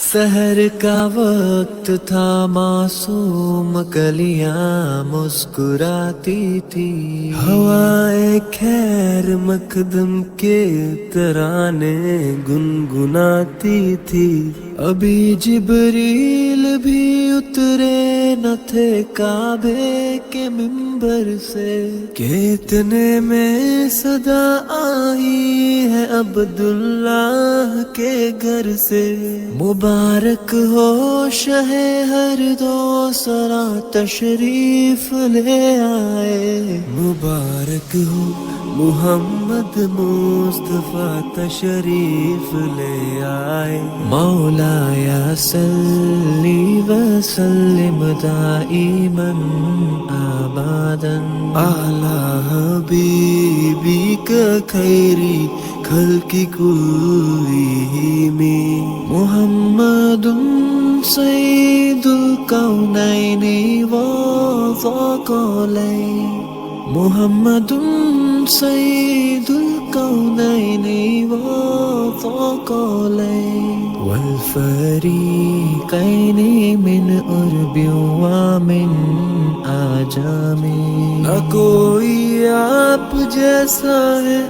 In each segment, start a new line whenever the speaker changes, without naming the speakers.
سحر کا وقت تھا، معصوم کلیاں مسکراتی تھی، ہوائے خیر مقدم کے ترانے گنگناتی تھی۔ ابھی جبریل بھی اترے نہ تھے کعبے کے منبر سے کہ اتنے میں صدا آئی ہے عبداللہ کے گھر سے۔ مبارک ہو شہ ہر دو سرا تشریف لے آئے، مبارک ہو محمد مصطفیٰ تشریف لے آئے۔ مولایا صلی وسلم دائما ابدا اعلی حبیبی کا خیری خلق کلہم محمد سید الکونین والثقلین، محمد سید الکونین والثقلین والفریقین من عرب ومن عجم۔ نہ کوئی آپ جیسا ہے،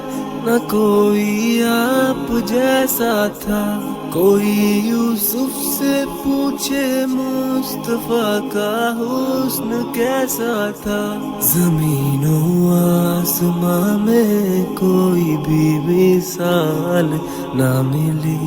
نہ کوئی آپ جیسا تھا، کوئی یوسف سے پوچھے مصطفیٰ کا حسن کیسا تھا۔ زمین و آسمان میں کوئی بھی مثال نہ ملی۔